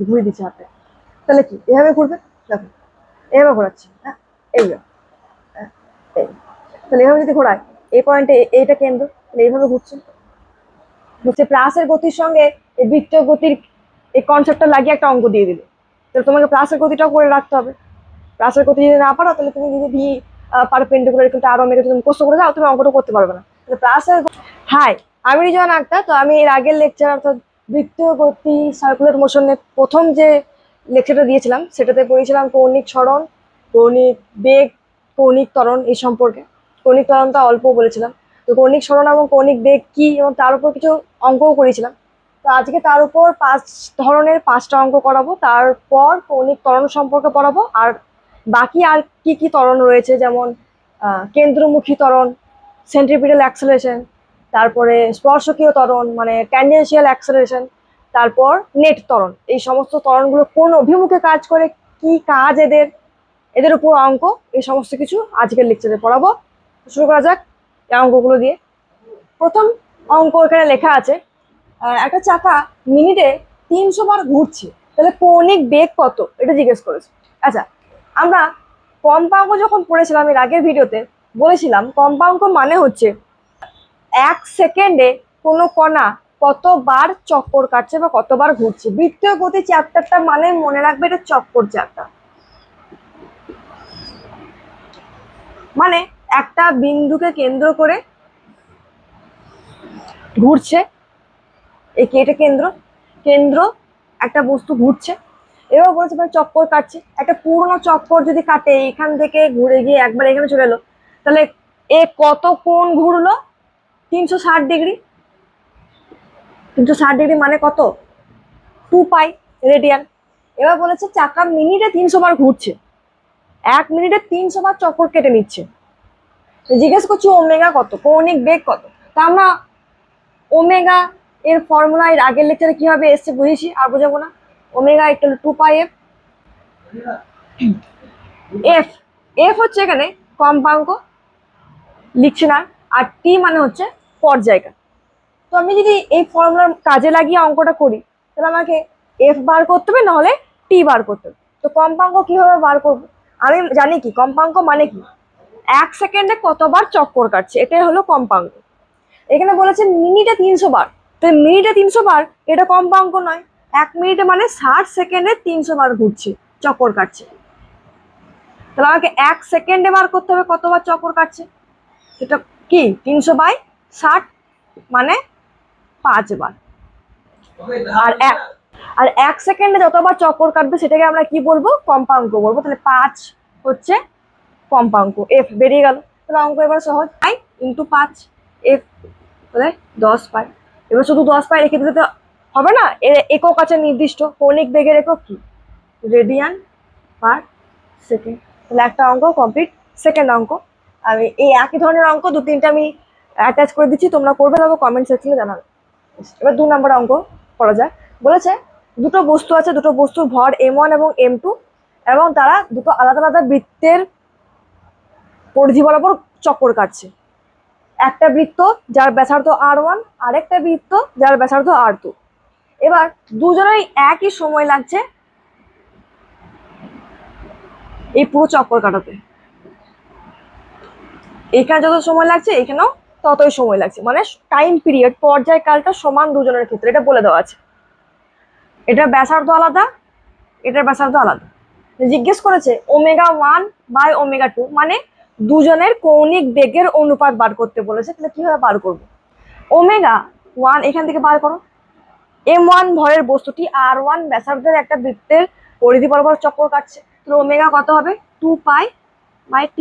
ঘুরিয়ে দিচ্ছি হাতে, তাহলে কি এভাবে ঘুরবে? দেখো এভাবে ঘোরাচ্ছি, হ্যাঁ এইভাবে, হ্যাঁ এই, তাহলে এভাবে যদি ঘোরায় এই পয়েন্টে এইটা কেন্দ্র, তাহলে এইভাবে ঘুরছে। হচ্ছে প্লাসের গতির সঙ্গে এই বৃত্তীয় গতির এই কনসেপ্টটা লাগিয়ে একটা অঙ্ক দিয়ে দিলে, তাহলে তোমাকে প্লাসের গতিটাও করে রাখতে হবে। প্লাসের গতি যদি না পারো তাহলে তুমি যদি V perpendicular equal to R omega তুমি মুখস্থ করে যাও, তুমি অঙ্কটা করতে পারবে না। তাহলে প্লাসের হাই, আমি রিজন আক্তার। তো আমি এর আগের লেকচার অর্থাৎ বৃত্তীয় গতি সার্কুলার মোশনের প্রথম যে লেকচারটা দিয়েছিলাম সেটাতে পড়েছিলাম কৌণিক সরণ, কৌণিক বেগ, কৌণিক ত্বরণ এই সম্পর্কে। কৌণিক ত্বরণটা অল্প বলেছিলাম। তো কৌণিক সরণ এবং কৌণিক বেগ কি এবং তার উপর কিছু অঙ্কও করেছিলাম। তো আজকে তার উপর 5 ধরনের 5টা অঙ্ক করাবো, তারপর কৌণিক ত্বরণ সম্পর্কে পড়াবো। আর বাকি আর কি কি ত্বরণ রয়েছে, যেমন কেন্দ্রমুখী ত্বরণ, সেন্ট্রিপিটাল অ্যাক্সেলারেশন, তারপরে স্পর্শকীয় ত্বরণ মানে ট্যানজেনশিয়াল অ্যাক্সেলারেশন, তারপর নেট ত্বরণ, এই সমস্ত ত্বরণগুলো কোন অভিমুখে কাজ করে, কি কাজ এদের, এদের উপর অঙ্ক, এই সমস্ত কিছু আজকের লেকচারে পড়াবো। শুরু করা যাক এই অঙ্কগুলো দিয়ে। প্রথম অঙ্ক এখানে লেখা আছে, একটা চাকা মিনিটে 300 বার ঘুরছে, তাহলে কৌণিক বেগ কত, এটা জিজ্ঞেস করেছে। আচ্ছা, আমরা কম্পাঙ্ক যখন পড়েছিলাম এর আগের ভিডিওতে বলেছিলাম কম্পাঙ্ক মানে হচ্ছে 1 সেকেন্ডে কোনো কণা কতবার চক্কর কাটছে বা কতবার ঘুরছে। বৃত্তীয় গতি চ্যাপ্টারটা মানে মনে রাখবে এটা চক্কর চ্যাপ্টার, মানে একটা বিন্দুকে কেন্দ্র করে ঘুরছে, এটা কেন্দ্র, কেন্দ্র একটা বস্তু ঘুরছে, এবার বলেছে মানে চক্কর কাটছে। একটা পুরোনো চক্কর যদি কাটে এখান থেকে ঘুরে গিয়ে একবার এখানে চলে এলো, তাহলে এ কত কোণ ঘুরলো? 360 ডিগ্রি। 360 ডিগ্রি মানে কত? 2 পাই রেডিয়ান। এবার বলেছে চাকা মিনিটে 300 বার ঘুরছে, 1 মিনিটে 300 বার চক্কর কেটে নিচ্ছে। জিজ্ঞেস করছি ওমেগা কত, কৌণিক বেগ কত। তা আমরা ওমেগা এর ফর্মুলা এর আগের লেকচারে কিভাবে এসছে বুঝেছি, আর বোঝাবো না। ওমেগা ইকুয়াল টু 2 পাই এফ। এফ, এফ হচ্ছে এখানে কম্পাঙ্ক, লিখছি না। আর টি মানে হচ্ছে পর্যায়কাল। তো আমি যদি এই ফর্মুলার কাজে লাগিয়ে অঙ্কটা করি, তাহলে আমাকে এফ বার করতে হবে, নাহলে টি বার করতে হবে। তো কম্পাঙ্ক কিভাবে বার করবো? আমি জানি কি কম্পাঙ্ক মানে কি, 1 সেকেন্ডে কতবার চক্কর কাটছে, এটাই হলো কম্পাঙ্ক। এখানে বলেছে মিনিটে 300 বার, তো মিনিটে 300 বার এটা কম্পাঙ্ক নয়। 1 মিনিটে মানে 60 সেকেন্ডে 300 বার ঘুরছে, চক্কর কাটছে। তাহলে আমাকে 1 সেকেন্ডে বার করতে হবে কতবার চক্কর কাটছে। এটা কি 300/60 মানে 5 বার। আর 1 সেকেন্ডে যতবার চক্কর কাটবে সেটাকে আমরা কি বলবো? কম্পাঙ্ক বলবো। তাহলে 5 হচ্ছে কম্পাঙ্ক, এফ বেরিয়ে গেল। তাহলে অঙ্ক এবার সহজ, আই ইন্টু 5 এফ, তাহলে 10 পাই। এবার শুধু 10 পাই রেখে দিতে তো হবে না, একক আছে নির্দিষ্ট। কৌণিক বেগের একক কি? Radian per second. তাহলে একটা অঙ্ক কমপ্লিট। সেকেন্ড অঙ্ক, আমি এই একই ধরনের অঙ্ক 2-3টা আমি অ্যাটাচ করে দিচ্ছি, তোমরা করবে, তবে কমেন্ট সেকশনে জানাবে। এবার 2 নম্বর অঙ্ক করা যায়। বলেছে দুটো বস্তু আছে, দুটো বস্তুর ভর m1 এবং m2, এবং তারা দুটো আলাদা আলাদা বৃত্তের পরিধি বরাবর চক্কর কাটছে। একটা বৃত্ত যার ব্যাসার্ধ r1, আরেকটা বৃত্ত যার ব্যাসার্ধ r2। এবার দুজনেই একই সময় লাগছে এই পুরো চক্কর কাটাতে। এখানে যত সময় লাগছে এখানেও ততই সময় লাগছে, মানে টাইম পিরিয়ড, পর্যায়কালটা সমান দুজনের ক্ষেত্রে, এটা বলে দেওয়া আছে। এটার ব্যাসার্ধ আলাদা, এটার ব্যাসার্ধ আলাদা। জিজ্ঞেস করেছে ω1/ω2, মানে দুজনের কৌণিক বেগের অনুপাত বার করতে বলেছে। তাহলে কিভাবে বার করবো? ω1 এখান থেকে বার করো, m1 ভরের বস্তুটি r1 ব্যাসার্ধের একটা বৃত্তের পরিধি বরাবর চক্কর কাটছে, তাহলে ওমেগা কত হবে? 2π/t।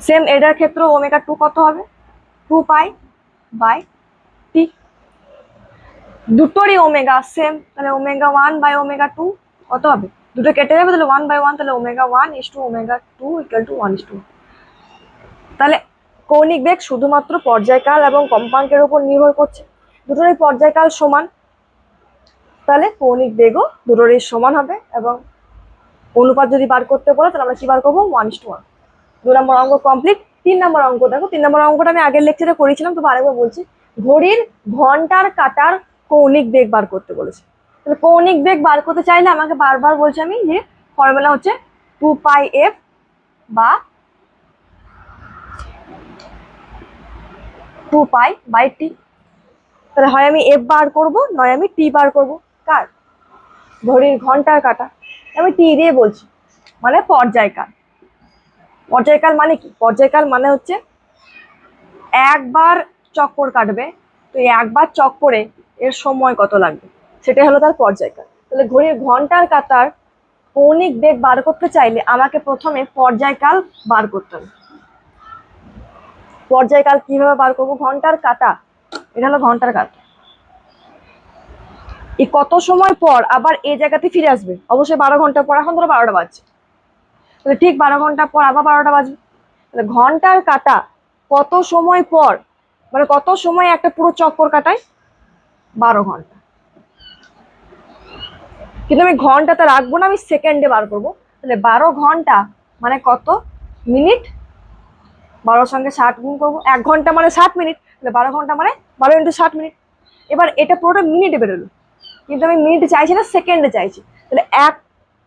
সেম এটার ক্ষেত্রে ω2 কত হবে? 2π/t। দুটোরই ওমেগা সেম, তাহলে ω1/ω2 কত হবে? দুটো কেটে যাবে, তাহলে 1/1, তাহলে ω1:ω2 = 1:1। তাহলে কৌণিক বেগ শুধুমাত্র পর্যায়কাল এবং কম্পাঙ্কের উপর নির্ভর করছে, দুটোরই পর্যায়কাল সমান, তাহলে কৌণিক বেগও দুটোরই সমান হবে। এবং অনুপাত যদি বার করতে বলে তাহলে আমরা কি বার করবো? 1:1। 2 নম্বর অঙ্ক কমপ্লিট। 3 নম্বর অঙ্ক দেখো। 3 নম্বর অঙ্কটা আমি আগের লেকচারে করেছিলাম, তবে আরেকবার বলছি। ঘড়ির ঘন্টার কাটার কৌণিক বেগ বার করতে বলেছে। তাহলে কৌণিক বেগ বার করতে চাইলে আমাকে বারবার বলছি আমি যে ফর্মুলা হচ্ছে 2πf বা 2π/t। তাহলে হয় আমি এফ বার করব, নয় আমি টি বার করব। কার? ঘড়ির ঘন্টার কাঁটা। আমি টি দিয়ে বলছি, মানে পর্যায়কাল। পর্যায়কাল মানে কি? পর্যায়কাল মানে হচ্ছে একবার চক্কর কাটবে, তো একবার চক্করে এর সময় কত লাগবে, সেটাই হলো তার পর্যায়কাল। তাহলে ঘড়ির ঘন্টার কাঁটার কৌণিক বেগ বার করতে চাইলে আমাকে প্রথমে পর্যায়কাল বার করতে হবে। পর্যায়কাল কিভাবে বার করবো? ঘন্টার কাঁটা, এটা হলো ঘন্টার কাঁটা, এই কত সময় পর আবার এই জায়গাতে ফিরে আসবে? অবশ্যই 12 ঘন্টা পর। এখন ধরো 12টা বাজছে, তাহলে ঠিক 12 ঘন্টা পর আবার 12টা বাজবে। তাহলে ঘন্টার কাঁটা কত সময় পর, মানে কত সময় একটা পুরো চক্কর কাটায়? 12 ঘন্টা। কিন্তু আমি ঘন্টাতে রাখবো না, আমি সেকেন্ডে বার করবো। তাহলে 12 ঘন্টা মানে কত মিনিট? 12 সঙ্গে 60 গুণ করবো। 1 ঘন্টা মানে 60 মিনিট, তাহলে 12 ঘন্টা মানে 12 × 60 মিনিট। এবার এটা পুরোটা মিনিটে বেরোলো, কিন্তু আমি মিনিটে চাইছি না, সেকেন্ডে চাইছি। তাহলে 1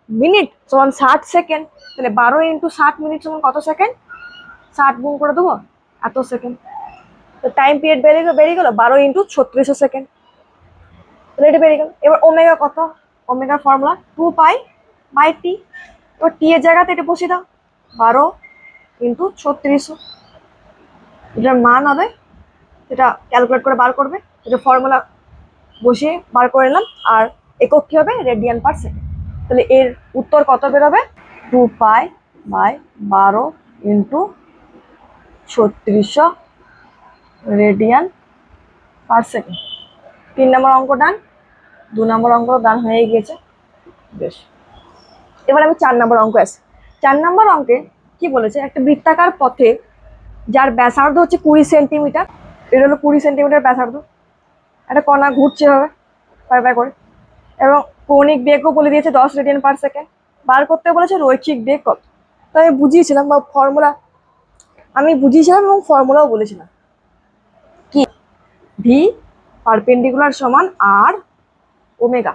মিনিট সমান 60 সেকেন্ড। তাহলে 12 × 60 মিনিট সমান কত সেকেন্ড? 60 গুণ করে দেবো, এত সেকেন্ড। তো টাইম পিরিয়ড বেরিয়ে গেল 12 × 3600 সেকেন্ড। তাহলে এটা বেরিয়ে গেল। এবার ওমেগা কত? ওমেগার ফর্মুলা 2π/t। এবার টি এর জায়গাতে এটা বসিয়ে দাও, 12 × 3600। এটার মান হবে, সেটা ক্যালকুলেট করে বার করবে, এটা ফর্মুলা বসিয়ে বার করে নিলাম। আর একক কি হবে? Radian per second. তাহলে এর উত্তর কত বেরোবে? 2π/12 × 3600 রেডিয়ান পার সেকেন্ড। 3 নম্বর অঙ্ক ডান, 2 নম্বর অঙ্ক ডান হয়ে গিয়েছে। বেশ, এবার আমি 4 নম্বর অঙ্ক আসি। 4 নম্বর অঙ্কে কি বলেছে? একটা বৃত্তাকার পথে যার ব্যাসার্ধ হচ্ছে 20 সেন্টিমিটার, এটা হলো 20 সেন্টিমিটার ব্যাসার্ধ, একটা কণা ঘুরছে হবে পাই পাই করে, এবং কৌণিক বেগও বলে দিয়েছে 10 রেডিয়ান পার সেকেন্ড। বার করতে বলেছে রৈখিক বেগ কত। তো আমি বুঝিয়েছিলাম, বা ফর্মুলা আমি বুঝিয়েছিলাম এবং ফর্মুলাও বলেছিলাম কি, ভি পারপেন্ডিকুলার সমান আর ওমেগা,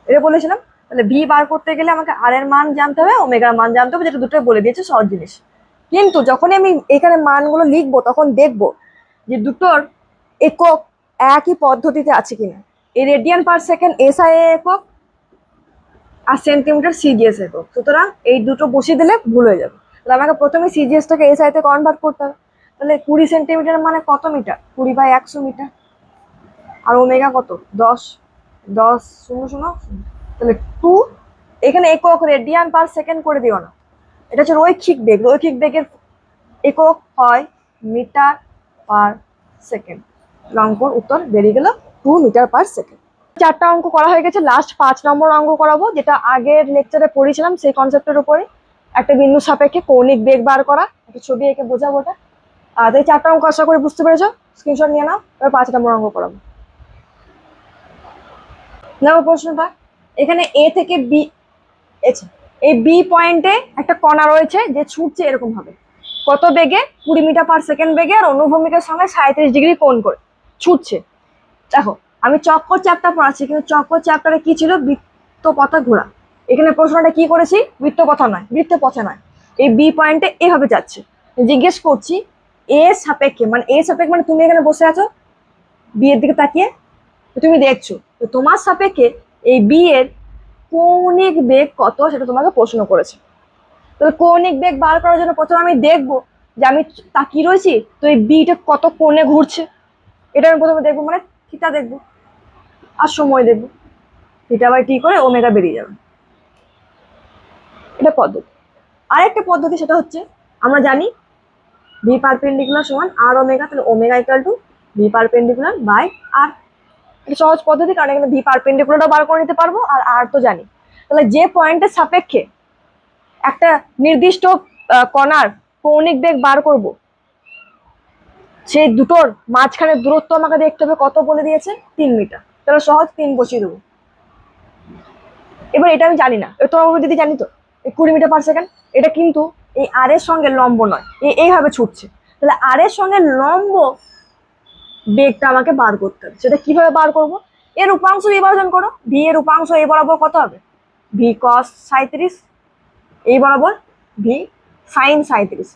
এটা বলেছিলাম। তাহলে ভি বার করতে গেলে আমাকে আর এর মান জানতে হবে, ওমেগার মান জানতে হবে, যেটা দুটোই বলে দিয়েছে, সহজ জিনিস। কিন্তু যখনই আমি এখানে মানগুলো লিখবো তখন দেখবো যে দুটোর একক একই পদ্ধতিতে আছে কিনা। এই রেডিয়ান পার সেকেন্ড এসআই একক, আর সেন্টিমিটার সিজিএস একক। সুতরাং এই দুটো বসিয়ে দিলে ভুল হয়ে যাবে। তাহলে আমাকে প্রথমে সিজিএসটাকে এসআই তে কনভার্ট করতে হবে। তাহলে 20 সেন্টিমিটার মানে কত মিটার? 20/100 মিটার। আর ওমেগা কত? 10 10 0 0। তাহলে 2, এখানে একক রেডিয়ান পার সেকেন্ড করে দিও না, এটা হচ্ছে রৈখিক বেগ। রৈখিক বেগের একক হয় মিটার পার সেকেন্ড। অঙ্কর উত্তর বেরিয়ে গেল 2 মিটার পার সেকেন্ড। 4টা অঙ্ক করা হয়ে গেছে, লাস্ট 5 নম্বর অঙ্ক করাবো, যেটা আগের লেকচারে পড়েছিলাম সেই কনসেপ্টের উপরে। একটা বিন্দু সাপেক্ষে কৌণিক বেগ বার করা, একটা ছবি এঁকে বোঝাবো ওটা। আর এই 4টা অঙ্ক আশা করি বুঝতে পেরেছো, স্ক্রিনশট নিয়ে নাও। এবার 5 নম্বর অঙ্ক করাবো। নাও প্রশ্নটা, এখানে এ থেকে বি, এই বি পয়েন্টে একটা কণা রয়েছে যে ছুটছে এরকম ভাবে, কত বেগে? 20 মিটার পার সেকেন্ড বেগে, আর অনুভূমিকের সঙ্গে 37 ডিগ্রি কোণ করে ছুটছে। দেখো, আমি চক্কর চ্যাপ্টার পড়াচ্ছি, কিন্তু চক্কর চ্যাপ্টারে কি ছিল? বৃত্তপথে ঘোরা। এখানে প্রশ্নটা কি করেছি? বৃত্তপথ নয়, বৃত্তপথে নয়। এই বি পয়েন্টে এভাবে যাচ্ছে। জিজ্ঞেস করছি এ সাপেক্ষে, মানে এ সাপেক্ষে মানে তুমি এখানে বসে আছো বি এর দিকে তাকিয়ে, তুমি দেখছো, তো তোমার সাপেক্ষে এই বি এর কৌণিক বেগ কত, সেটা তোমাকে প্রশ্ন করেছে। তাহলে কৌণিক বেগ বার করার জন্য প্রথমে আমি দেখবো যে আমি তাকিয়ে রয়েছি, তো এই বিটা কত কোণে ঘুরছে, এটা আমি প্রথমে দেখবো, মানে থিটা দেখবো আর সময় দেখবো। থিটা/টি করে ওমেগা বেরিয়ে যাবে, এটা পদ্ধতি। আরেকটা পদ্ধতি, সেটা হচ্ছে আমরা জানি ভি পারপেন্ডিকুলার সমান আর ওমেগা, তাহলে omega equal to V perpendicular by R. এটা সহজ পদ্ধতি, কারণ এখানে ভি পারপেন্ডিকুলারটা বার করে নিতে পারবো, আর আর তো জানি। তাহলে যে পয়েন্টের সাপেক্ষে একটা নির্দিষ্ট কণার কৌণিক বেগ বার করব, সেই দুটোর মাঝখানে দূরত্ব আমাকে দেখতে হবে কত বলে দিয়েছে, 3 মিটার। তাহলে সহজ, 3 বসিয়ে দেবো। এবার এটা আমি জানি না, তোমার দিদি জানি তো, এই 20 মিটার পার সেকেন্ড, এটা কিন্তু এই আর এর সঙ্গে লম্ব নয়, এইভাবে ছুটছে। তাহলে আর এর সঙ্গে লম্ব বেগটা আমাকে বার করতে হবে। সেটা কিভাবে বার করব? এর উপাংশ বিভাজন করো, ভি এর উপাংশ এই বরাবর কত হবে, ভি কস 37, এই বরাবর ভি সাইন 37,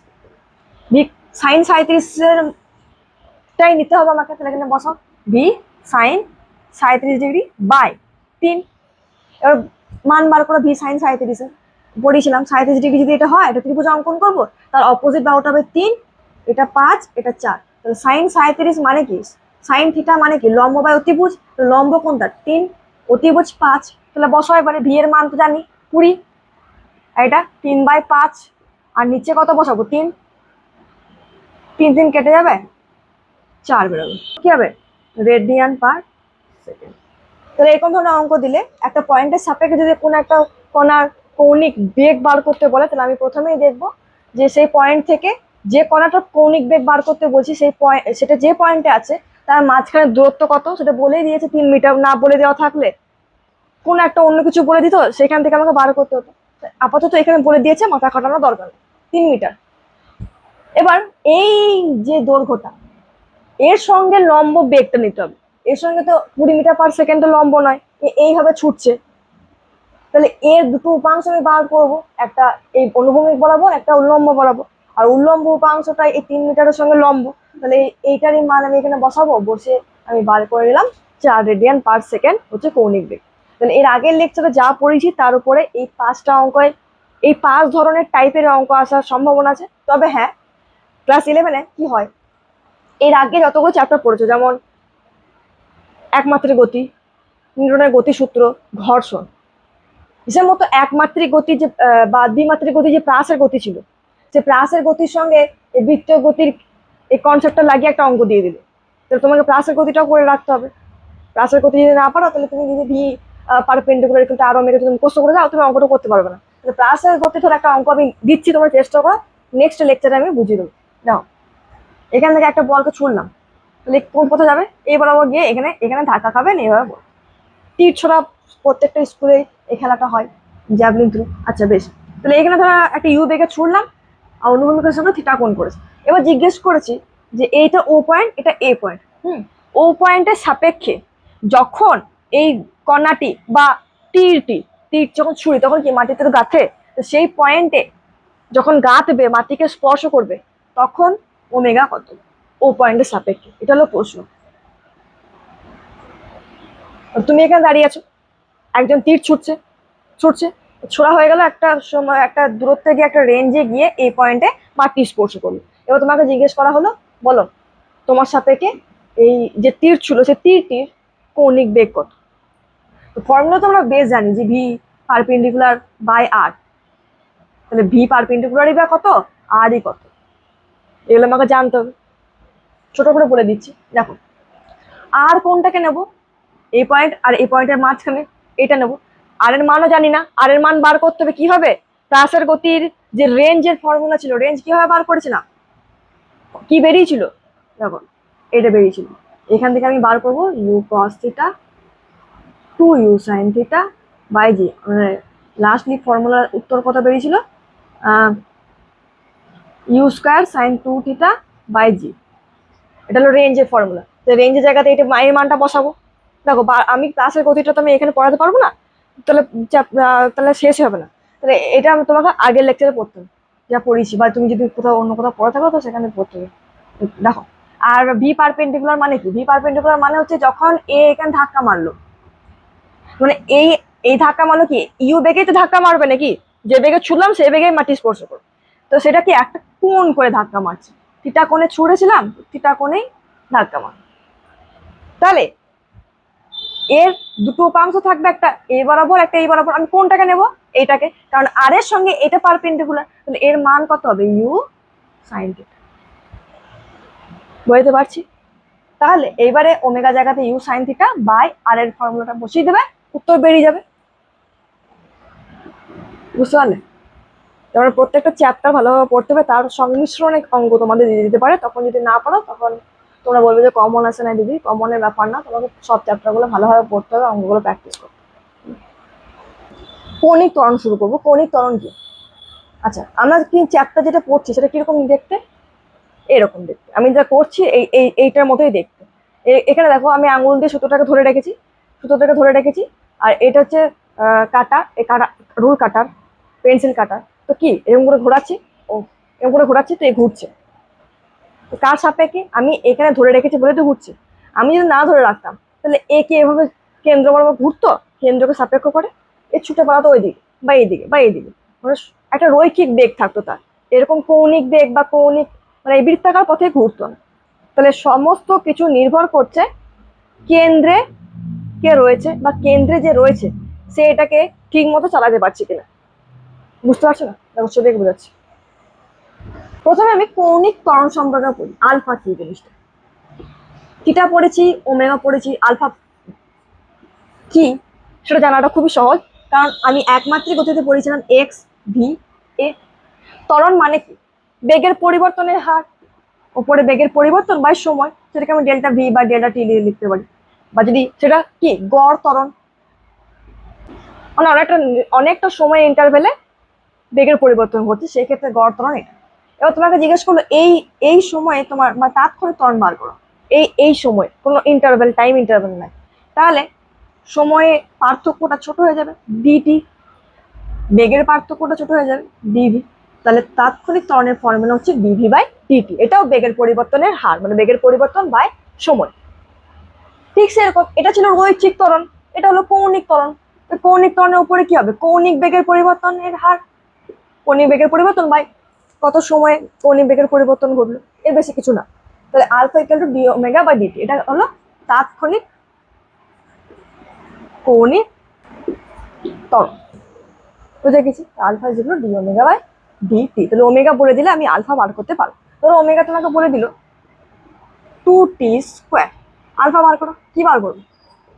ভি সাইন 37 টাই নিতে হবে আমাকে। তাহলে এখানে বসাও ভি সাইন 37 ডিগ্রি বাই 3। এবার মান বার করো ভি সাইন 37, পড়িয়েছিলাম 37 ডিগ্রি যদি এটা হয়, এটা ত্রিভুজ অঙ্কন করবো, তার অপোজিট বাহুটা হবে 3, এটা 5, এটা 4। তাহলে সাইন 37 মানে কি, সাইন থিটা মানে কি, লম্ব বাই অতিভুজ, লম্ব কোনটা 3, অতিভুজ 5। তাহলে বসাও এবারে, ভি এর মান তো জানি 20, আর এটা 3/5, আর নিচে কত বসাবো 3, 3 কেটে যাবে, 4 বেরোবে, কি হবে রেডিয়ান পার সেকেন্ড। তাহলে এরকম ধরনের অঙ্ক দিলে একটা পয়েন্টের সাপেক্ষে যদি কোনো একটা কণার কৌণিক বেগ বার করতে বলে, তাহলে আমি প্রথমেই দেখবো যে সেই পয়েন্ট থেকে যে কণাটার কৌণিক বেগ বার করতে বলছি সেই পয়েন্ট, সেটা যে পয়েন্টে আছে তার মাঝখানে দূরত্ব কত সেটা বলেই দিয়েছে 3 মিটার। না বলে দেওয়া থাকলে কোনো একটা অন্য কিছু বলে দিত, সেখান থেকে আমাকে বার করতে হতো। আপাতত এখানে বলে দিয়েছে, মাথা খাটানোর দরকার নেই, 3 মিটার। এবার এই যে দৈর্ঘ্যটা, এর সঙ্গে লম্ব বেগটা নিতে হবে, এর সঙ্গে তো 20 মিটার/সেকেন্ড লম্ব নয়, এইভাবে ছুটছে। তাহলে এর দুটো উপাংশ আমি বার করবো, একটা এই অনুভূমিক বরাবর, একটা উল্লম্ব বরাবর। আর উল্লম্ব উপাংশটা এই 3 মিটারের সঙ্গে লম্ব, তাহলে এইটারই মান আমি এখানে বসাবো, বসে আমি বার করে নিলাম 4 রেডিয়ান/সেকেন্ড হচ্ছে কৌণিক বেগ। তাহলে এর আগের লেকচারে যা পড়েছি তার উপরে এই 5টা অঙ্কের, এই 5 ধরনের টাইপের অঙ্ক আসার সম্ভাবনা আছে। তবে হ্যাঁ, ক্লাস 11-এ কি হয়, এর আগে যতগুলো চ্যাপ্টার পড়েছো, যেমন একমাত্রিক গতি, নিউটনের গতিসূত্র, ঘর্ষণ, হিসেব মতো একমাত্রিক গতি যে বা দ্বিমাত্রিক গতি যে প্রাসের গতি ছিল, সে প্রাসের গতির সঙ্গে এই বৃত্তীয় গতির এই কনসেপ্টটা লাগিয়ে একটা অঙ্ক দিয়ে দিলে, তাহলে তোমাকে প্রাসের গতিটাও করে রাখতে হবে। প্রাসের গতি যদি না পারো, তাহলে তুমি যদি ভি পারপেন্ডিকুলার ইকুয়াল আরো মেরে তুমি কষ্ট করে যাও, তুমি অঙ্কটা করতে পারবে না। তাহলে প্রাসের গতি ধরে একটা অঙ্ক আমি দিচ্ছি, তোমরা চেষ্টা করো, নেক্সট লেকচারে আমি বুঝিয়ে দেবো। নাও, এখান থেকে একটা বলকে ছুড়লাম, তাহলে কোন পথে যাবে, এই বরাবর গিয়ে এখানে এখানে ধাক্কা খাবেন, এইভাবে বল। তীর ছোড়া প্রত্যেকটা স্কুলে এই খেলাটা হয়, জ্যাভলিন থ্রো। আচ্ছা বেশ, তাহলে এখানে ধরা একটা ইউ বেগে ছুড়লাম, আর অনুভূমিকের সঙ্গে থিটা কোণ করেছে। এবার জিজ্ঞেস করেছি যে এইটা ও পয়েন্ট, এটা এ পয়েন্ট। ও পয়েন্টের সাপেক্ষে যখন এই কণাটি বা তীরটি, তীর যখন ছুরি তখন কি মাটিতে তো গাঁথে, তো সেই পয়েন্টে যখন গাঁথবে, মাটিকে স্পর্শ করবে, তখন ওমেগা কত ও পয়েন্টের সাপেক্ষে, এটা হলো প্রশ্ন। তুমি এখানে দাঁড়িয়ে আছো, একজন তীর ছুটছে, ছুটছে, ছোড়া হয়ে গেল, একটা সময় একটা দূরত্বে গিয়ে একটা রেঞ্জে গিয়ে এই পয়েন্টে মাটি স্পর্শ করলো। এবার তোমাকে জিজ্ঞেস করা হলো, বলো তোমার সাপেক্ষে এই যে তীর ছিল, সে তীরটির কৌণিক বেগ কত। তো ফর্মুলা তো আমরা বেশ জানি যে ভি পারপেন্ডিকুলার বাই আর, তাহলে ভি পারপেন্ডিকুলারই বা কত, আরই কত, এগুলো আমাকে জানতে হবে। ছোট করে বলে দিচ্ছি, দেখো আর কোনটাকে নেব, এই পয়েন্ট আর এই পয়েন্টের মাঝখানে এটা নেব। আর এর মানও জানি না, আর এর মান বার করতে হবে, কি হবে, প্রাসের গতির যে রেঞ্জের ফর্মুলা ছিল, রেঞ্জ কিভাবে বার করেছিলাম, কি বেরিয়েছিল, দেখো এটা বেরিয়েছিল। এখান থেকে আমি বার করবো U cos theta 2 U sine theta by G, মানে লাস্টলি ফর্মুলার উত্তর কত বেরিয়েছিল, U square sine 2 theta by G. এটা হলো রেঞ্জের ফর্মুলা। তো রেঞ্জের জায়গাতে এটা এর মানটা বসাবো। দেখো আমি ক্লাসের গতিটা তো আমি এখানে পড়াতে পারবো না, তাহলে তাহলে শেষ হবে না। তাহলে এটা আমি তোমাকে আগের লেকচারে পড়তে হবে, যা পড়িয়েছি, বা তুমি যদি কোথাও অন্য কোথাও পড়ে থাকো তো সেখানে পড়তে হবে। দেখো, আর ভি পারপেন্ডিকুলার মানে কি, ভি পারপেন্ডিকুলার মানে হচ্ছে যখন এ এখানে ধাক্কা মারলো, মানে এই এই ধাক্কা মারলো কি, ইউ বেগেই তো ধাক্কা মারবে নাকি, যে বেগে ছুটলাম সেই বেগেই মাটি স্পর্শ করবে। তো সেটা কি একটা কোণ করে ধাক্কা মারছে, থিটা কোণে ছুঁড়েছিলাম, থিটা কোণেই ধাক্কা মার। তাহলে এর দুটো উপাংশ থাকবে, একটা এই বরাবর, একটা এই বরাবর। আমি কোনটাকে নেব, এইটাকে, কারণ আর এর সঙ্গে এটা পারপেন্ডিকুলার, তাহলে এর মান কত হবে, ইউ সাইন থিটা। বুঝতে পারছি। তাহলে এইবারে ওমেগা জায়গাতে ইউ সাইন থিটা বাই আর এর ফর্মুলাটা বসিয়ে দেবে, উত্তর বেরিয়ে যাবে। বুঝতে পারলে, এবার প্রত্যেকটা চ্যাপ্টার ভালোভাবে পড়তে হবে, তার সংমিশ্রণে অঙ্ক তোমাদের দিয়ে দিতে পারে। তখন যদি না পারো, তখন তোমরা বলবে যে কমন আছে না দিদি, কমনের ব্যাপার না, তোমাকে সব চ্যাপ্টারগুলো ভালোভাবে পড়তে হবে, অঙ্কগুলো প্র্যাকটিস করতে হবে। কৌণিক ত্বরণ শুরু করবো। কৌণিক ত্বরণ কি, আচ্ছা আমরা কি চ্যাপ্টার যেটা পড়ছি সেটা কিরকম দেখতে, এরকম দেখতে, আমি যা করছি এইটার মতোই দেখতে। এখানে দেখো আমি আঙুল দিয়ে সুতোটাকে ধরে রেখেছি, সুতোটাকে ধরে রেখেছি, আর এটা হচ্ছে কাটা, এই কাটা রুল কাটার, পেন্সিল কাটার। তো কি এরকম করে ঘোরাচ্ছি, ও এরকম করে ঘোরাচ্ছি, তো এ ঘুরছে। তো কার সাপেক্ষে? আমি এখানে ধরে রেখেছি বলে তো ঘুরছে। আমি যদি না ধরে রাখতাম তাহলে এ কি এভাবে কেন্দ্র বরাবর ঘুরতো? কেন্দ্রকে সাপেক্ষ করে এ ছুটে পালাতো ওইদিকে বা এইদিকে বা এইদিকে, মানে একটা রৈখিক বেগ থাকতো তার। এরকম কৌণিক বেগ বা কৌণিক মানে এই বৃত্তাকার পথে ঘুরতো না। তাহলে সমস্ত কিছু নির্ভর করছে কেন্দ্রে কে রয়েছে বা কেন্দ্রে যে রয়েছে সে এটাকে ঠিক মতো চালাতে পারছে কিনা। বুঝতে পারছো না? দেখো ছবি বোঝাচ্ছি। প্রথমে আমি কৌণিক ত্বরণ সম্পর্কে পড়ি, আলফা কি জিনিসটা। থিটা পড়েছি, ওমেগা পড়েছি, আলফা কি সেটা জানাটা খুবই সহজ, কারণ আমি একমাত্রিক গতিতে পড়েছিলাম এক্স ভি এ। ত্বরণ মানে কি? বেগের পরিবর্তনের হার, ওপরে বেগের পরিবর্তন বাই সময়, সেটাকে আমি ডেল্টা ভি বা ডেল্টা টি দিয়ে লিখতে পারি। বা যদি সেটা কি গড় ত্বরণ, মানে অনেকটা অনেকটা সময় ইন্টারভেলে বেগের পরিবর্তন হচ্ছে, সেই ক্ষেত্রে গড় ত্বরণ এটা। এবার তোমাকে জিজ্ঞেস করলো এই এই সময়ে তোমার বা তাৎক্ষণিক ত্বরণ বার করো, এই সময় কোনো ইন্টারভেল, টাইম ইন্টারভেল নাই, তাহলে সময়ে পার্থক্যটা ছোট হয়ে যাবে ডিটি, বেগের পার্থক্যটা ছোট হয়ে যাবে ডিভি। তাহলে তাৎক্ষণিক ত্বরণের ফর্মুলা হচ্ছে ডিভি বাই ডিটি। এটাও বেগের পরিবর্তনের হার, মানে বেগের পরিবর্তন বাই সময়। ঠিক সেরকম এটা ছিল রৈখিক ত্বরণ, এটা হলো কৌণিক ত্বরণ। কৌণিক ত্বরণের উপরে কি হবে? কৌণিক বেগের পরিবর্তনের হার, কৌণিক বেগের পরিবর্তন বাই কত সময়ে কৌণিক বেগের পরিবর্তন ঘটলো, এর বেশি কিছু না। তাহলে alpha equal to D omega by DT, এটা হলো তাৎক্ষণিক কৌণিক ত্বরণ। বুঝে গেছি? Alpha is equal to D omega by DT. তাহলে ওমেগা বলে দিলে আমি আলফা বার করতে পারবো। ধরো ওমেগা তোমাকে বলে দিল 2t², আলফা বার করো। কি বার করবে?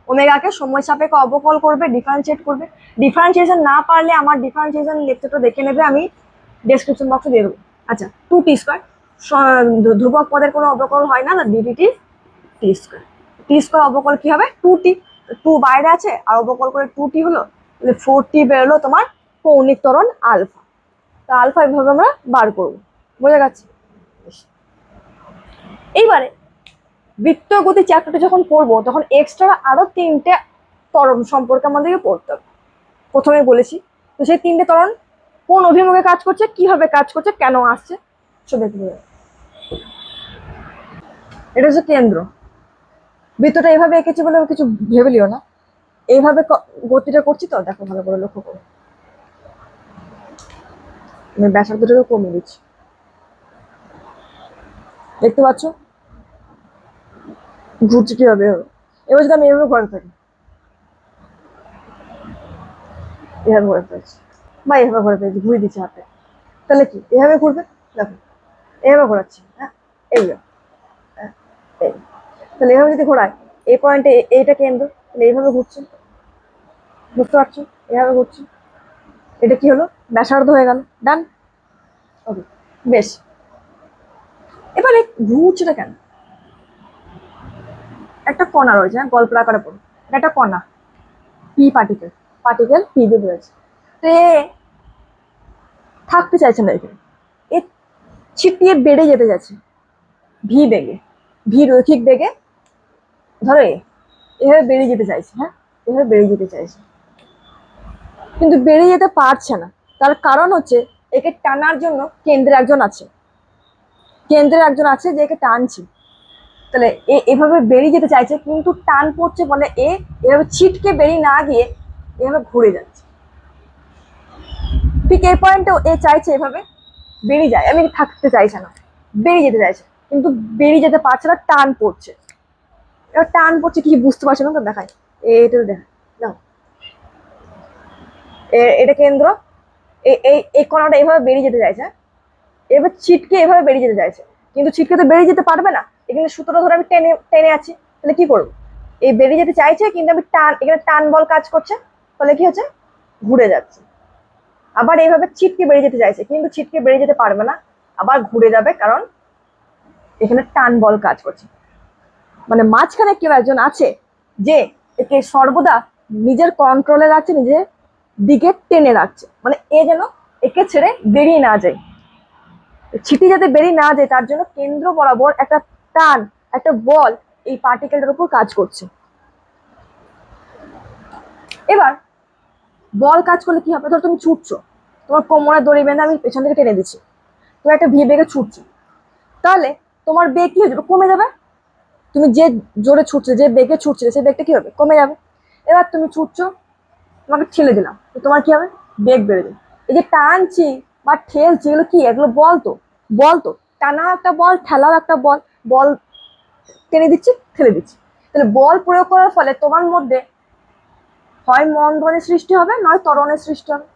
ওমেগাকে সময় সাপেক্ষে অবকল করবে, ডিফারেন্সিয়েট করবে। ডিফারেন্সিয়েশন না পারলে আমার ডিফারেন্সিয়েশন লেকচারটা দেখে নেবে, আমি ডেসক্রিপশন বক্সে দিয়ে দেবো। আচ্ছা, 2t², ধ্রুবক পদের কোনো অবকল হয় না, ডিডিটি t²। t² অবকল কি হবে? 2t, 2 বাইরে আছে আর অবকল করে 2t হলো, তাহলে 4t বেরোলো তোমার কৌণিক ত্বরণ আলফা। তো আলফা এভাবে আমরা বার করবো। বোঝা গেছে? এইবারে বৃত্ত গতি চ্যাপ্টারটা যখন পড়বো তখন এক্সট্রা আরো 3টে ত্বরণ সম্পর্কে আমাদেরকে পড়তে হবে। প্রথমে বলেছি, তো সেই 3টে ত্বরণ কোন অভিমুখে কাজ করছে, কিভাবে কাজ করছে, কেন আসছে, সব দেখতে হবে। এটা হচ্ছে কেন্দ্র। বৃত্তটা এইভাবে এঁকেছি বলে কিছু ভেবে লিও না, এইভাবে গতিটা করছি। তো দেখো ভালো করে লক্ষ্য করো, আমি ব্যাসার্ধটাকে কমিয়ে দিচ্ছি, দেখতে পাচ্ছ ঘুরছে কিভাবে। এবার যদি আমি এভাবে ঘরে থাকি, এভাবে ঘরে ফেলছি বা এভাবে ঘরে ফেলছি, ঘুরে দিচ্ছি হাতে, তাহলে কি এভাবে ঘুরবে? দেখো এভাবে ঘোরাচ্ছি, হ্যাঁ এই হ্যাঁ এই। তাহলে এভাবে যদি ঘোরায়, এই পয়েন্টে এইটা কেন্দ্র, তাহলে এইভাবে ঘুরছে, বুঝতে পারছো? এভাবে ঘুরছে, এটা কি হলো? ব্যাসার্ধ হয়ে গেল। ডান। ওকে, বেশ। এবারে ঘুরছেটা কেন? একটা কণা রয়েছে, হ্যাঁ গল্পের আকারে পড়ো, এটা একটা কণা, পি পার্টিকেল, পার্টিকেল পি দিয়ে রয়েছে। তো এ থাকতে চাইছে না এখানে, এ ছিটিয়ে বেড়ে যেতে যাচ্ছে ভি বেগে, ভি রৈখিক বেগে। ধরো এভাবে বেরিয়ে যেতে চাইছে, হ্যাঁ এভাবে বেরিয়ে যেতে চাইছে, কিন্তু বেরিয়ে যেতে পারছে না। তার কারণ হচ্ছে একে টানার জন্য কেন্দ্রে একজন আছে, কেন্দ্রে একজন আছে যে একে টানছে। তাহলে এভাবে বেরিয়ে যেতে চাইছে, কিন্তু টান পড়ছে বলে এভাবে ছিটকে বেরিয়ে না গিয়ে এভাবে ঘুরে যাচ্ছে। ঠিক এই পয়েন্টেও এ চাইছে এভাবে বেরিয়ে যায়, আমি থাকতে চাইছে না, বেরিয়ে যেতে চাইছে, কিন্তু বেরিয়ে যেতে পারছে না, টান পড়ছে। এবার টান পড়ছে কি বুঝতে পারছে না, তো দেখায় এটা দেখায়, দেখো এটা কেন্দ্র, এই কণাটা এইভাবে বেরিয়ে যেতে চাইছে, এবার ছিটকে এভাবে বেরিয়ে যেতে চাইছে, কিন্তু ছিটকে তো বেরিয়ে যেতে পারবে না, এখানে সূত্রটা ধরে আমি টেনে টেনে আছি। তাহলে কি করবো? এই বেরিয়ে যেতে চাইছে কিন্তু আমি টান, এখানে টান বল কাজ করছে, ফলে কি হচ্ছে? ঘুরে যাচ্ছে। আবার এইভাবে ছিটকে বেরিয়ে যেতে চাইছে, কিন্তু ছিটকে বেরিয়ে যেতে পারবে না, আবার ঘুরে যাবে, কারণ এখানে টান বল কাজ করছে। মানে মাঝখানে কেউ একজন আছে যে একে সর্বদা নিজের কন্ট্রোলে রাখছে, নিজের দিকে টেনে রাখছে, মানে এ যেন একে ছেড়ে বেরিয়ে না যায়, ছিটি যাতে বেরিয়ে না যায়, তার জন্য কেন্দ্র বরাবর একটা টান, একটা বল এই পার্টিকেলটার উপর কাজ করছে। এবার বল কাজ করলে কি হবে, ধর তুমি ছুটছো, তোমার কোমরে দড়ি বেঁধে আমি পেছন থেকে টেনে দিচ্ছি, তুমি একটা ভি বেগে ছুটছো, তাহলে তোমার বেগ কি হয়ে যাবে, কমে যাবে। তুমি যে জোরে ছুটছে, যে বেগে ছুটছিলে, সেই বেগটা কি হবে, কমে যাবে। এবার তুমি ছুটছো, তোমাকে ঠেলে দিলাম, তো তোমার কি হবে, বেগ বেড়ে যাবে। এই যে টানছি বা ঠেলছি, এগুলো কি, এগুলো বল তো, বল তো, টানাও একটা বল, ঠেলাও একটা বল, বল টেনে দিচ্ছি, ঠেলে দিচ্ছি। তাহলে বল প্রয়োগ করার ফলে তোমার মধ্যে হয় মন্দনের সৃষ্টি হবে, নয় ত্বরণের সৃষ্টি হবে।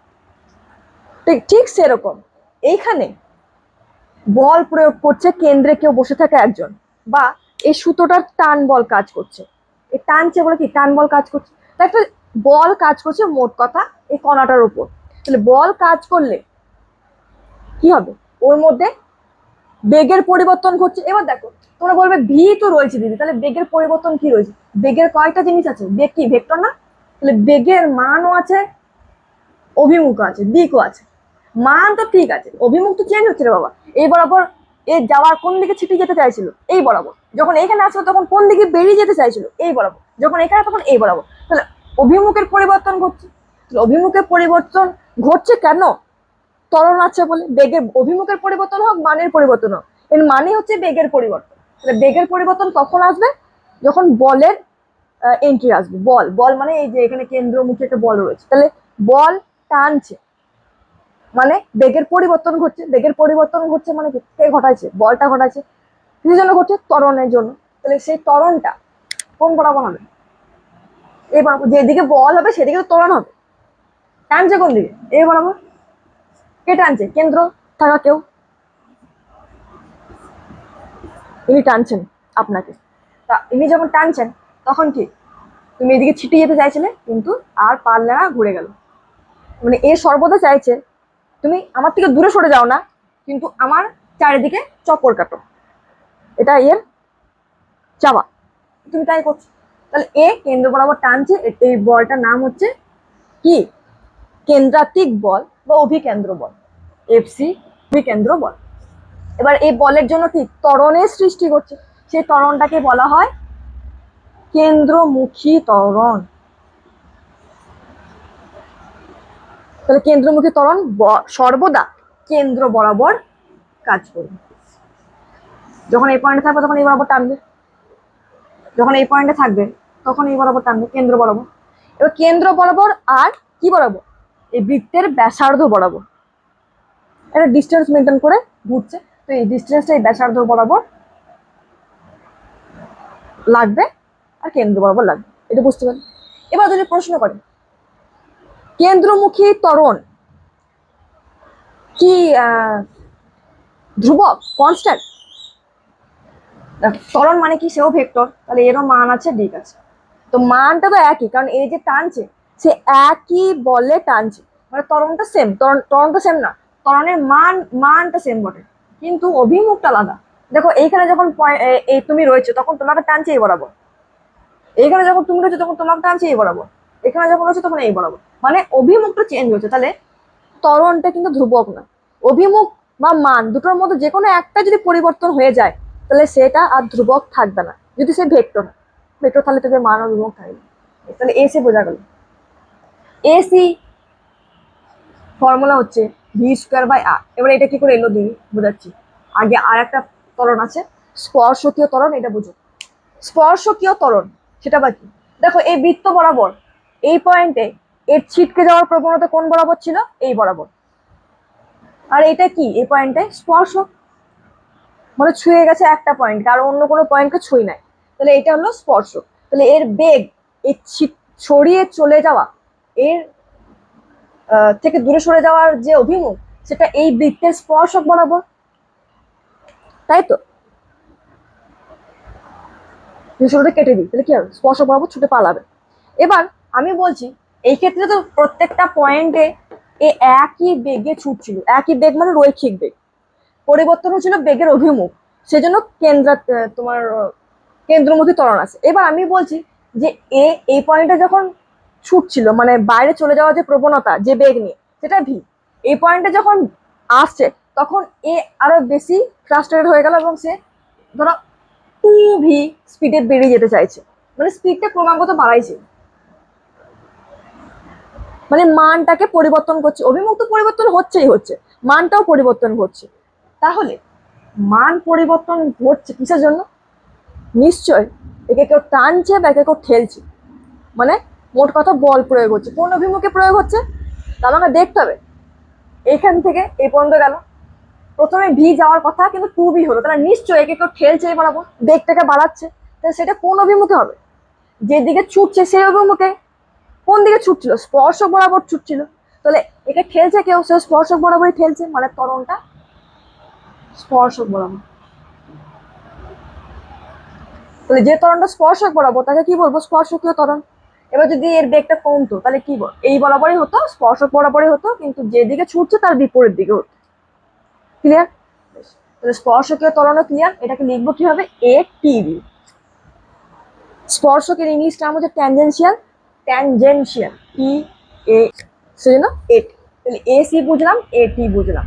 ঠিক ঠিক সেরকম এইখানে বল প্রয়োগ করছে কেন্দ্রে কেউ বসে থাকে একজন, বা এই সুতোটার টান বল কাজ করছে, এই টানছে বলে কি টান বল কাজ করছে, তাই একটা বল কাজ করছে মোট কথা এই কণাটার উপর। তাহলে বল কাজ করলে কি হবে, ওর মধ্যে বেগের পরিবর্তন ঘটছে। এবার দেখো, তোমরা বলবে ভি তো রয়েছে দিদি, তাহলে বেগের পরিবর্তন কি রয়েছে, বেগের কয়টা জিনিস আছে, বেগ কি ভেক্টর না, তাহলে বেগের মানও আছে, অভিমুখ আছে, দিকও আছে। মান তো ঠিক আছে, অভিমুখ তো চেঞ্জ হচ্ছে রে বাবা। এই বরাবর এ যাওয়ার কোন দিকে ছিটে যেতে চাইছিল, এই বরাবর, যখন এখানে আসলো তখন কোন দিকে বেরিয়ে যেতে চাইছিল, এই বরাবর, যখন এখানে তখন এই বরাবর। তাহলে অভিমুখের পরিবর্তন ঘটছে। অভিমুখের পরিবর্তন ঘটছে কেন, ত্বরণ আছে বলে। বেগের অভিমুখের পরিবর্তন হোক, মানের পরিবর্তন হোক, এর মানে হচ্ছে বেগের পরিবর্তন। তাহলে বেগের পরিবর্তন কখন আসবে, যখন বলের এন্ট্রি আসবে। বল বল মানে এই যে এখানে কেন্দ্রমুখী একটা বল রয়েছে, তাহলে বল টানছে মানে বেগের পরিবর্তন ঘটছে। বেগের পরিবর্তন ঘটছে মানে কে ঘটাইছে, বলটা ঘটাইছে। কিসের জন্য ঘটছে, ত্বরণের জন্য। তাহলে সেই ত্বরণটা কোন বরাবর হবে, এই বরাবর। যেদিকে বল হবে সেদিকে তো ত্বরণ হবে। টানছে কোন দিকে, এই বরাবর। কে টানছে, কেন্দ্র থাকা কেউ, ইনি টানছেন আপনাকে। তা ইনি যখন টানছেন তখন কি, তুমি এদিকে ছিটিয়ে যেতে চাইছিলে কিন্তু আর পারলে না, ঘুরে গেল। মানে এ সর্বদা চাইছে তুমি আমার থেকে দূরে সরে যাও না, কিন্তু আমার চারিদিকে চক্কর কাটো, এটা এর চাওয়া, তুমি তাই করছো। তাহলে এ কেন্দ্র বরাবর টানছে, এই বলটার নাম হচ্ছে কি, কেন্দ্রাতিক বল বা অভিকেন্দ্র বল, এফসি, অভিকেন্দ্র বল। এবার এই বলের জন্য কি ত্বরণের সৃষ্টি করছে, সেই ত্বরণটাকে বলা হয় কেন্দ্রমুখী ত্বরণ। তাহলে কেন্দ্রমুখী ত্বরণ সর্বদা কেন্দ্র বরাবর কাজ করবে। যখন এই পয়েন্টে থাকবে তখন এই বরাবর টানবে, যখন এই পয়েন্টে থাকবে তখন এই বরাবর টানবে, কেন্দ্র বরাবর। এবার কেন্দ্র বরাবর আর কি বরাবর, এই বৃত্তের ব্যাসার্ধ বরাবর একটা ডিস্টেন্স মেনটেন করে ঘুরছে। তো এই ডিস্টেন্সটা এই ব্যাসার্ধ বরাবর লাগবে আর কেন্দ্র বরাবর লাগবে, এটা বুঝতে পারবে। এবার যদি প্রশ্ন করে কেন্দ্রমুখী ত্বরণ কি ধ্রুবক, কনস্ট্যান্ট, ত্বরণ মানে কি, সেও ভেক্টর, তাহলে এরও মান আছে, দিক আছে। তো মানটা তো একই, কারণ এই যে টানছে সে একই বলে টানছে, মানে ত্বরণটা সেম, ত্বরণটা সেম না, ত্বরণের মানটা সেম বটে, কিন্তু অভিমুখটা আলাদা। দেখো এইখানে যখন এই তুমি রয়েছে তখন তোমাকে টানছে এই বরাবর, এইখানে যখন তুমি রয়েছে তখন তোমাকে টানছে এই বরাবর, এখানে যখন রয়েছে তখন এই বরাবর, মানে অভিমুখটা চেঞ্জ হচ্ছে। তাহলে ত্বরণটা কিন্তু ধ্রুবক না, অভিমুখ বা মান দুটোর মধ্যে যে কোনো একটা যদি পরিবর্তন হয়ে যায় তাহলে সেটা আর ধ্রুবক থাকবে না, যদি সে ভেক্টর, ভেক্টর থাকলে তবে মান অভিমুখ থাকবে। তাহলে এসি বোঝা গেল। এসি ফর্মুলা হচ্ছে v²/r। এবার এটা কি করে এলো দিই বোঝাচ্ছি। আগে আর একটা ত্বরণ আছে স্পর্শকীয় ত্বরণ, এটা বুঝো। স্পর্শকীয় ত্বরণ সেটা বা কি, দেখো এই বৃত্ত বরাবর এই পয়েন্টে এর ছিটকে যাওয়ার প্রবণতা কোন বরাবর ছিল, এই বরাবর। আর এটা কি, এই পয়েন্টে স্পর্শক, মানে ছুঁয়ে গেছে একটা পয়েন্ট, আর অন্য কোনো পয়েন্টকে ছুঁই নাই, তাহলে এটা হলো স্পর্শক। তাহলে এর বেগ, এই ছড়িয়ে চলে যাওয়া, এর থেকে দূরে সরে যাওয়ার যে অভিমুখ, সেটা এই বৃত্তের স্পর্শক বরাবর, তাই তো। ছোটটা কেটে দিই, তাহলে কি হবে, স্পর্শক বরাবর ছুটে পালাবে। এবার আমি বলছি এই ক্ষেত্রে তো প্রত্যেকটা পয়েন্টে এ একই বেগে ছুটছিল, একই বেগ মানে রৈখিক বেগ, পরিবর্তন হচ্ছিল বেগের অভিমুখ, সেজন্য তোমার কেন্দ্রমুখী ত্বরণ আছে। এবার আমি বলছি যে এ এই পয়েন্টে যখন ছুটছিল, মানে বাইরে চলে যাওয়ার যে প্রবণতা, যে বেগ নিয়ে, সেটা ভি। এই পয়েন্টে যখন আসছে তখন এ আরো বেশি ফ্রাস্ট্রেটেড হয়ে গেল এবং সে ধরো 2v স্পিডে বেরিয়ে যেতে চাইছে, মানে স্পিডটা ক্রমাগত বাড়াইছে। মানে মানটাকে পরিবর্তন করছে, অভিমুখ তো পরিবর্তন হচ্ছেই হচ্ছে, মানটাও পরিবর্তন করছে। তাহলে মান পরিবর্তন ঘটছে কিসের জন্য? নিশ্চয় একে কেউ টানছে বা একে কেউ ঠেলছে, মানে মোট কথা বল প্রয়োগ হচ্ছে। কোন অভিমুখে প্রয়োগ হচ্ছে তাহলে আমাকে দেখতে হবে। এখান থেকে এই পর্যন্ত গেল, প্রথমে ভি যাওয়ার কথা কিন্তু টু বি হলো, তাহলে নিশ্চয়ই একে কেউ ঠেলছে বরাবর, বেগটাকে বাড়াচ্ছে। তাহলে সেটা কোন অভিমুখে হবে? যেদিকে ছুটছে সেই অভিমুখে। কোন দিকে ছুটছিল? স্পর্শক বরাবর ছুটছিল। তাহলে একে ঠেলছে কেউ, সে স্পর্শক বরাবরই ঠেলছে, মানে ত্বরণটা স্পর্শক বরাবর। তাহলে যে ত্বরণটা স্পর্শক বরাবর তাকে কি বলবো? স্পর্শকীয় ত্বরণ। এবার যদি এর বেগটা কমতো তাহলে কি বল, এই বরাবরই হতো, স্পর্শক বরাবরই হতো, কিন্তু যেদিকে ছুটছে তার বিপরীত দিকে হতো। ক্লিয়ার? তাহলে স্পর্শকীয় ত্বরণও ক্লিয়ার। এটাকে লিখবো কিভাবে? এ টি বি। স্পর্শকের ইংলিশ টার্ম হচ্ছে ট্যানজেনশিয়াল, ট্যানজেনশিয়াল টি এ, সেজন্য এটি। তাহলে এ সি বুঝলাম, এ টি বুঝলাম।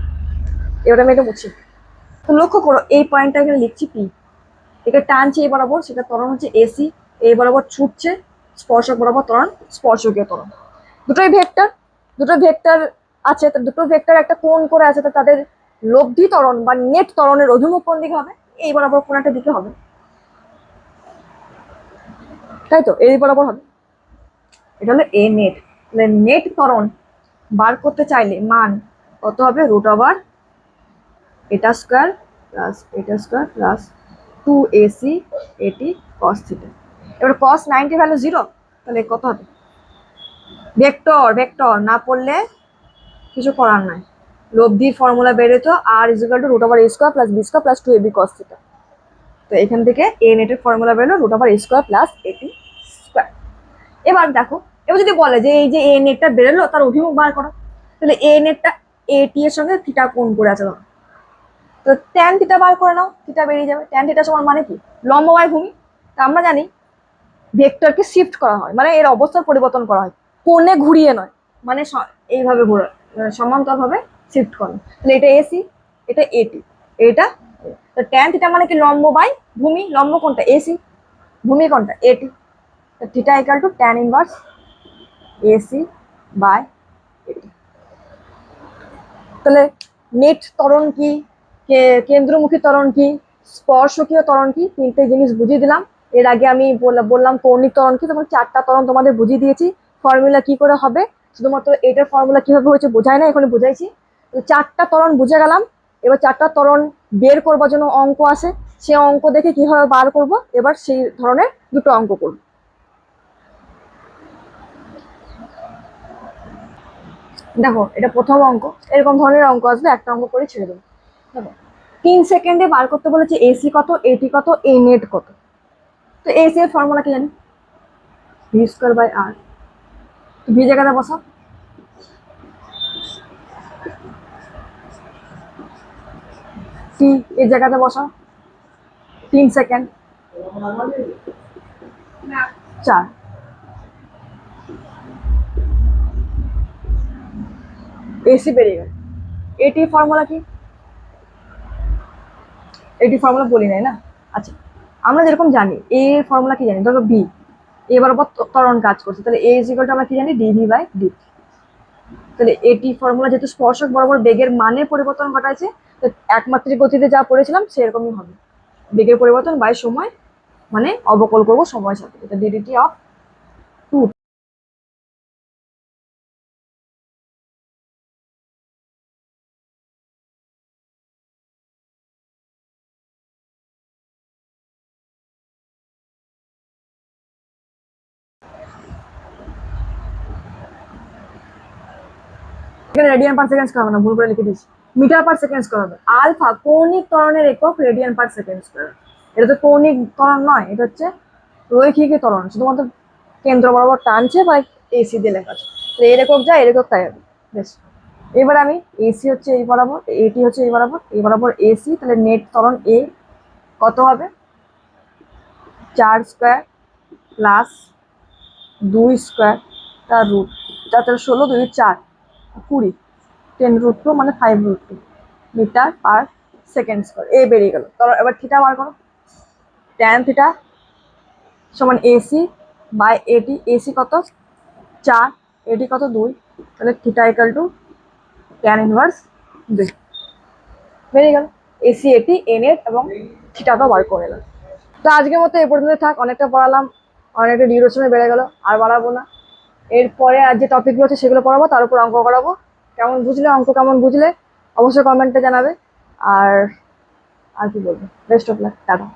এবার আমি এটা মুছি। তো লক্ষ্য করো এই পয়েন্টটা এখানে লিখছি পি, এটা টানছে এই বরাবর, সেটা ত্বরণ হচ্ছে এসি। এই বরাবর ছুটছে স্পর্শক বরাবর ত্বরণ স্পর্শকীয় ত্বরণ। দুটোই ভেক্টর, দুটো ভেক্টর আছে, তো দুটো ভেক্টর একটা কোণ করে আছে, তো তাদের লব্ধি ত্বরণ বা নেট ত্বরণের অভিমুখ কোন দিকে হবে? এই বরাবর কোন একটা দিকে হবে, তাই তো? এই বরাবর হবে। এটা হলো এ নেট। তাহলে নেট ত্বরণ বার করতে চাইলে মান কত হবে? রুট ওভার এটা স্কোয়ার প্লাস 2ac এটি cos থিটা। এবার cos 90 ভ্যালু 0, তাহলে কত হবে? ভেক্টর, ভেক্টর না পড়লে কিছু করার নাই। লব্ধির ফর্মুলা বেরোতো আর equal to root over a square plus b square plus 2ab cos theta. তো এখান থেকে এ নেটের ফর্মুলা বেরোলো root over a square plus এটি স্কোয়ার। এবার দেখো, এবার যদি বলে যে এই যে এ নেটটা বেরোলো তার অভিমুখ বার করো, তাহলে এ নেটটা এটি এর সঙ্গে থিটা কোণ করে আছে, তো ট্যান থিটা বার করে নাও, থিটা বেরিয়ে যাবে। ট্যান থিটা সমান মানে কি? লম্ব বাই ভূমি। তা আমরা জানি ভেক্টরকে শিফট করা হয়, মানে এর অবস্থার পরিবর্তন করা হয়, কোণে ঘুরিয়ে নয়, মানে এইভাবে ঘোরা, সমান্তরাল ভাবে শিফট করা। তাহলে এটা এসি, এটা এটি, এটা। তো ট্যান থিটা মানে কি? লম্ব বাই ভূমি। লম্ব কোনটা? এসি, ভূমি কোনটা? এটি। তো theta equal to tan inverse AC by এটি। তাহলে নেট ত্বরণ কি, কেন্দ্রমুখী ত্বরণ কি, স্পর্শকীয় ত্বরণ কি, তিনটে জিনিস বুঝিয়ে দিলাম। এর আগে আমি বললাম কৌণিক ত্বরণ কি, তখন চারটা ত্বরণ তোমাদের বুঝিয়ে দিয়েছি। ফর্মুলা কি করে হবে, শুধুমাত্র এটার ফর্মুলা কিভাবে হয়েছে বোঝায় না, এখন বুঝাইছি। চারটা ত্বরণ বুঝে গেলাম। এবার চারটা ত্বরণ বের করবার জন্য অঙ্ক আসে, সে অঙ্ক দেখে কিভাবে বার করব, এবার সেই ধরনের দুটো অঙ্ক করব। দেখো এটা প্রথম অঙ্ক, এরকম ধরনের অঙ্ক আসবে, একটা অঙ্ক করে ছেড়ে দেবো। দেখো 3 সেকেন্ডে বার করতে বলেছে এসি কত, এটি কত, এ নেট কত। তো এসি এর ফর্মুলা কি জানি? V square by R. V জায়গাটা বসাও, টি এর জায়গাতে বসাও, 3 সেকেন্ড 4। এসি বেরিয়ে গেল। এটি ফর্মুলা কি? এটি ফর্মুলা বলি নাই না। আচ্ছা, আমরা যেরকম জানি এ এর ফর্মুলা কি জানি, ধরো ভি, এ বরাবর ত্বরণ কাজ করছে, তাহলে এ ইজ ইকুয়াল টু আমরা কি জানি? DV by DT. তাহলে এটি ফর্মুলা যেহেতু স্পর্শক বরাবর বেগের মানের পরিবর্তন ঘটাইছে, তো একমাত্রিক গতিতে যা পড়েছিলাম সেরকমই হবে, বেগের পরিবর্তন বাই সময়, মানে অবকল করবো সময়ের সাথে। এটা ডিডিটি অফ 2। এখানে রেডিয়ান পার সেকেন্ড স্কয়ার হবে না, ভুল করে লিখে দিয়েছি, মিটার পার সেকেন্ড স্কয়ার হবে। আলফা কৌণিক ত্বরণের একক রেডিয়ান পার সেকেন্ড স্কয়ার। এটা তো কৌণিক ত্বরণ নয়, এটা হচ্ছে রৈখিক ত্বরণ, শুধুমাত্র কেন্দ্র বরাবর টানছে বা এসি দিয়ে লেখা আছে। তো এর একক যা, এর একক তাই হবে। বেশ, এবার আমি এসি হচ্ছে এই বরাবর, এটি হচ্ছে এই বরাবর এসি, তাহলে নেট ত্বরণ এ কত হবে? 4 স্কয়ার প্লাস 2 স্কয়ার তার রুট, 4 16, 2 4 20, 10√2 মানে 5√2 মিটার পার সেকেন্ড স্কয়ার। এ বেরিয়ে গেল। তাহলে এবার থিটা বার করো। ট্যান থিটা সমান এসি বাই এটি। এসি কত? 4, এটি কত 2, তাহলে theta equal to tan inverse 2 বেরিয়ে গেল। এসি এটি এন এর এবং থিটাটাও বার করে এলো। তো আজকের মতো এ পর্যন্ত থাক, অনেকটা পড়ালাম, অনেকটা ডিউরেশনে বেড়ে গেল, আর বাড়াবো না। এরপরে আর যে টপিকগুলো আছে সেগুলো পড়াবো, তার উপর অঙ্ক করাবো। কেমন বুঝলে, অঙ্ক কেমন বুঝলে অবশ্যই কমেন্টে জানাবে। আর আর কি বলবো, বেস্ট অফ লাক, টাটা।